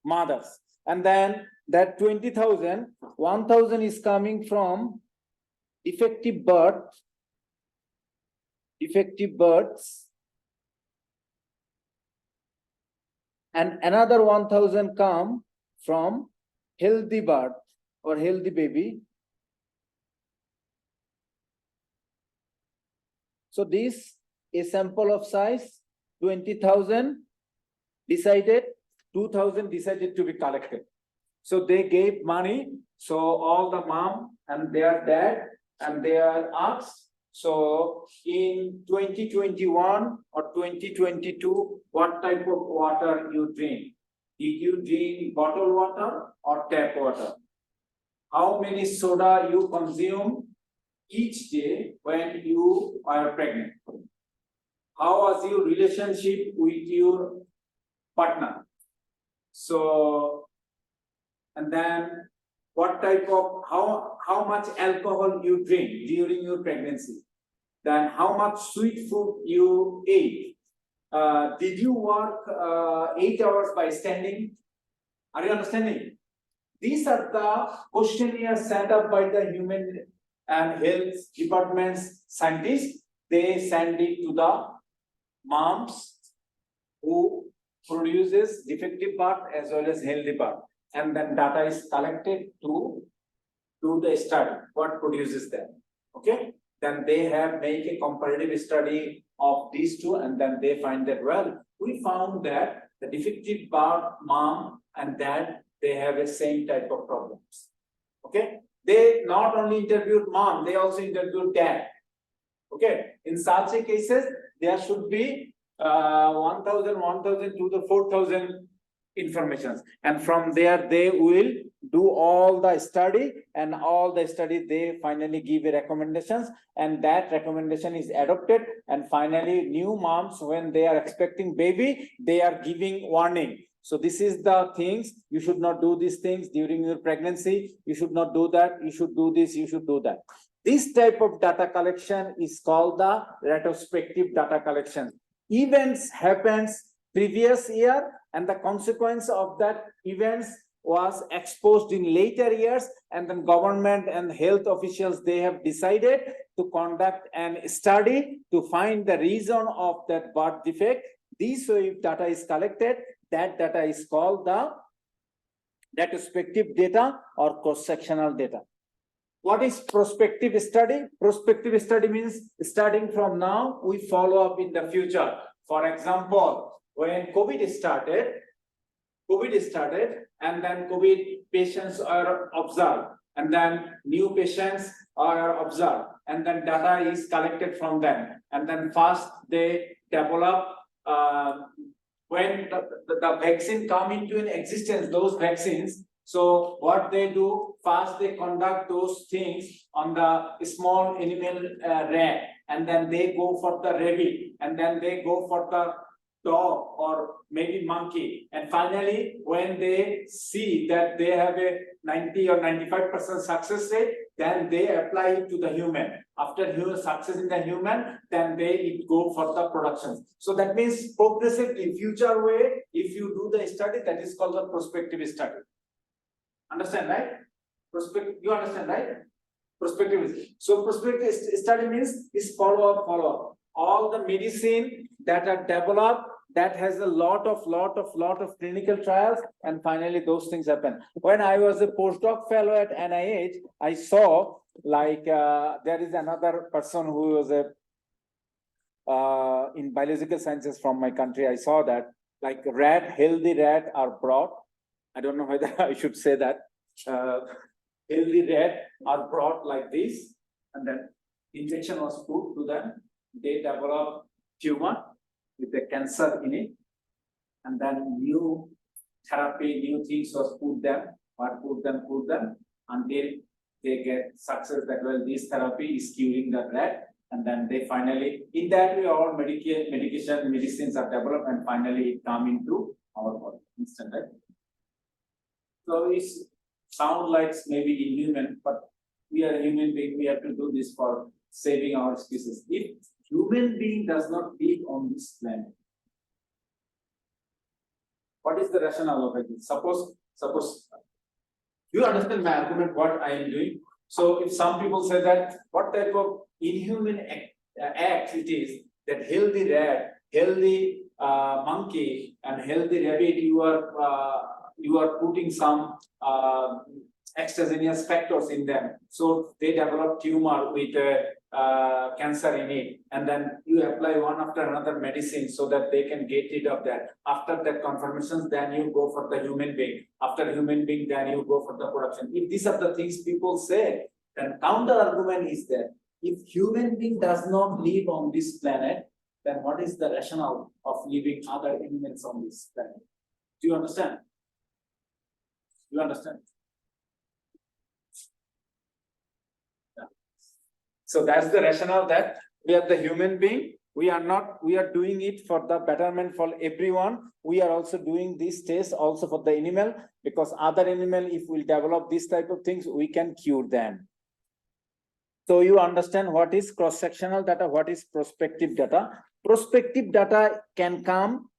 Speaker 1: mothers. And then that 20,000, 1,000 is coming from defective births, and another 1,000 come from healthy birth or healthy baby. So this is sample of size 20,000 decided, 2,000 decided to be collected. So they gave money. So all the mom and their dad and they are asked. So in 2021 or 2022, what type of water you drink? Did you drink bottled water or tap water? How many soda you consume each day when you are pregnant? How was your relationship with your partner? So, and then what type of, how much alcohol you drink during your pregnancy? then how much sweet food you ate. Did you work 8 hours by standing? Are you understanding? These are the questionnaires set up by the human and health department's scientists. They send it to the moms who produces defective birth as well as healthy birth, and then data is collected to do the study what produces them. Okay, then they have make a comparative study of these two, and then they find that, well, we found that the defective birth mom and dad, they have a same type of problems. Okay, they not only interviewed mom, they also interviewed dad. Okay, in such a cases there should be 1000 to the 4000 informations, and from there they will do all the study, and all the study they finally give a recommendations, and that recommendation is adopted, and finally new moms, when they are expecting baby, they are giving warning. So this is the things, you should not do these things during your pregnancy, you should not do that, you should do this, you should do that. This type of data collection is called the retrospective data collection. Events happens previous year, and the consequence of that events was exposed in later years, and then government and health officials, they have decided to conduct an study to find the reason of that birth defect. This way data is collected, that data is called the retrospective data or cross-sectional data. What is prospective study? Prospective study means starting from now, we follow up in the future. For example, when COVID started, and then COVID patients are observed, and then new patients are observed, and then data is collected from them. And then first they develop, when the vaccine come into an existence, those vaccines, so what they do, first they conduct those things on the small animal rat, and then they go for the rabbit, and then they go for the dog or maybe monkey, and finally when they see that they have a 90 or 95% success rate, then they apply it to the human. After success in the human, then they go for the production. So that means progressively, future way, if you do the study, that is called the prospective study. Understand, right? Prospective, you understand, right? Prospective. So prospective study means is follow up. All the medicine that are developed, that has a lot of clinical trials, and finally those things happen. When I was a postdoc fellow at NIH, I saw like there is another person who was a in biological sciences from my country. I saw that like healthy rat are brought. I don't know whether I should say that. Healthy rat are brought like this, and then injection was put to them. They develop tumor with the cancer in it, and then new therapy, new things was put them until they get success that, well, this therapy is curing the rat, and then they finally, in that way, all medicines are developed, and finally come into our body instant, right? So it sounds like maybe inhuman, but we are human being, we have to do this for saving our species. If human being does not live on this planet, what is the rationale of it? Suppose you understand my argument, what I am doing. So if some people say that what type of inhuman act it is, that healthy rat, healthy monkey, and healthy rabbit, you are putting some extraneous factors in them, so they develop tumor with cancer in it, and then you apply one after another medicine so that they can get rid of that. After that confirmations, then you go for the human being. After human being, then you go for the production. If these are the things people say, then counter argument is that if human being does not live on this planet, then what is the rationale of living other animals on this planet? Do you understand? You understand? Yeah. So that's the rationale, that we are the human being. We are doing it for the betterment for everyone. We are also doing this test also for the animal, because other animal, if we develop this type of things, we can cure them. So you understand what is cross-sectional data, what is prospective data. Prospective data can come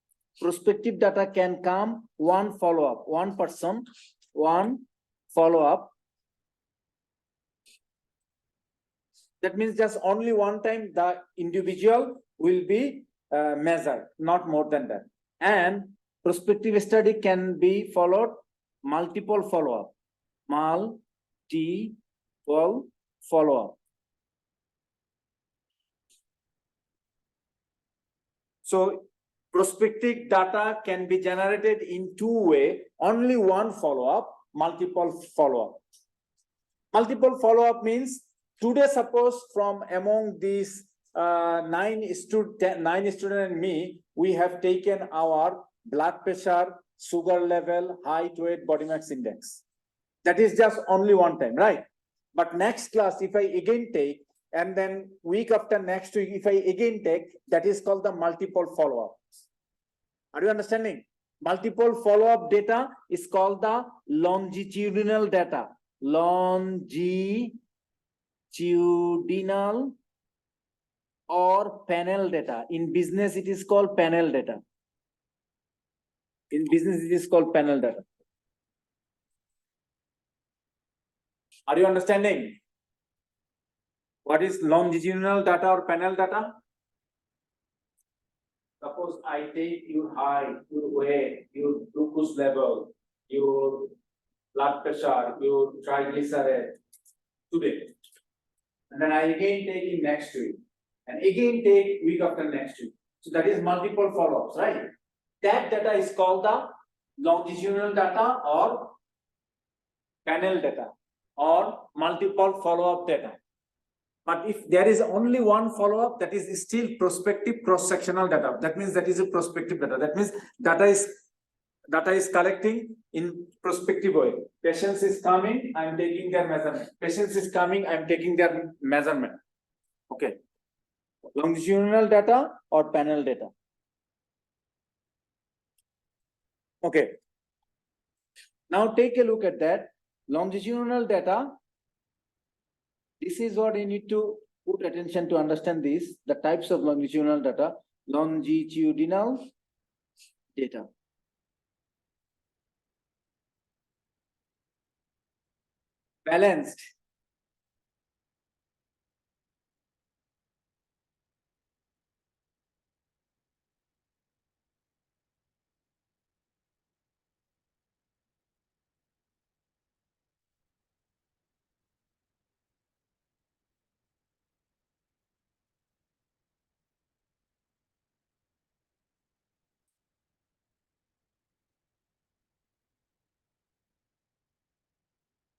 Speaker 1: one follow-up, one person, one follow-up. That means just only one time the individual will be measured, not more than that. And prospective study can be followed multiple follow-up, multiple follow-up. So prospective data can be generated in two ways, only one follow-up, multiple follow-up. Multiple follow-up means today, suppose from among these 9 students and me, we have taken our blood pressure, sugar level, height, weight, body mass index. That is just only one time, right? But next class, if I again take, and then week after next week, if I again take, that is called the multiple follow-up. Are you understanding? Multiple follow-up data is called the longitudinal data. Longitudinal or panel data. In business, it is called panel data. In business, it is called panel data. Are you understanding? What is longitudinal data or panel data? Suppose I take your height, your weight, your glucose level, your blood pressure, your triglyceride today. And then I again take in next week. And again take week after next week. So that is multiple follow-ups, right? That data is called the longitudinal data or panel data or multiple follow-up data. But if there is only one follow-up, that is still prospective cross-sectional data. That means that is a prospective data. That means data is collecting in prospective way. Patients is coming, I am taking their measurement. Patients is coming, I am taking their measurement. Okay. Longitudinal data or panel data. Okay. Now take a look at that. Longitudinal data. This is what you need to put attention to understand this, the types of longitudinal data. Longitudinal data. Balanced.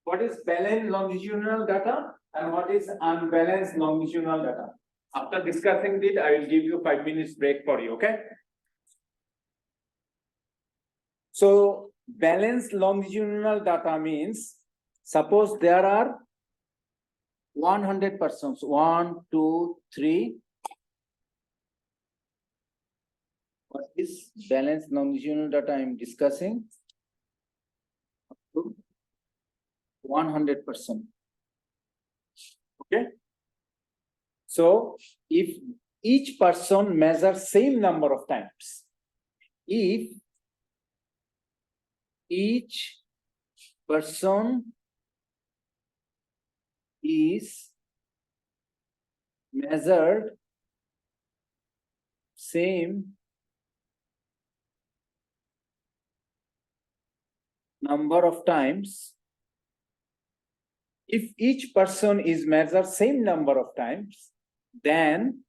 Speaker 1: What is balanced longitudinal data and what is unbalanced longitudinal data? After discussing this, I will give you 5 minutes break for you, okay? So balanced longitudinal data means, suppose there are 100 persons, 1, 2, 3. What is balanced longitudinal data I am discussing? 100%. Okay. So if each person measures same number of times, if each person is measured same number of times, if each person is measured same number of times, then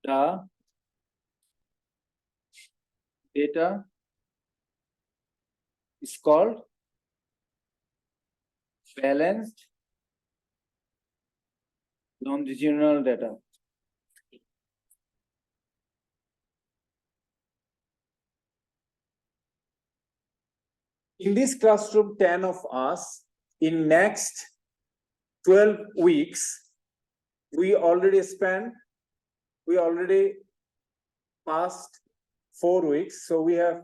Speaker 1: the data is called balanced longitudinal data. In this classroom, 10 of us, in next 12 weeks, we already passed 4 weeks. So we have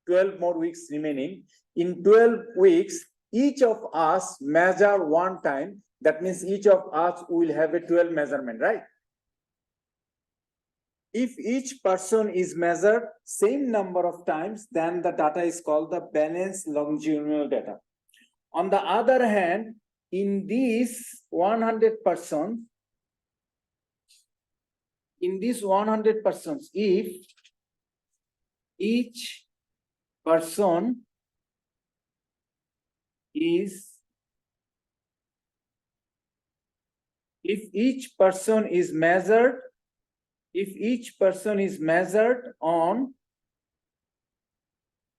Speaker 1: 12 more weeks remaining. In 12 weeks, each of us measure one time, that means each of us will have a 12 measurement, right? If each person is measured same number of times, then the data is called the balanced longitudinal data. On the other hand, in this 100 persons, if each person is measured, on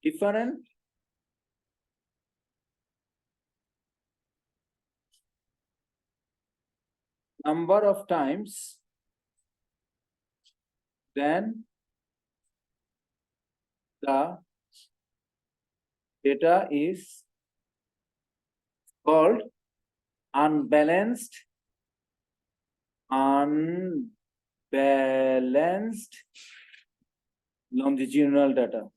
Speaker 1: different number of times, then the data is called unbalanced longitudinal data.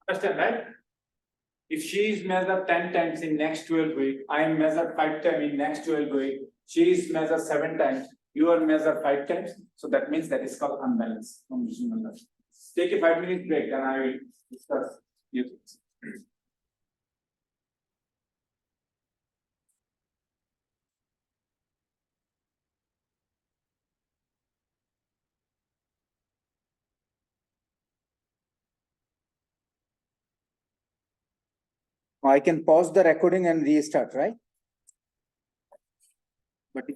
Speaker 1: Understand, right? If she is measured 10 times in next 12 weeks, I am measured 5 times in next 12 weeks, she is measured 7 times, you are measured 5 times, so that means that is called unbalanced longitudinal data. Take a 5-minute break, then I will discuss few things. I can pause the recording and restart, right? But if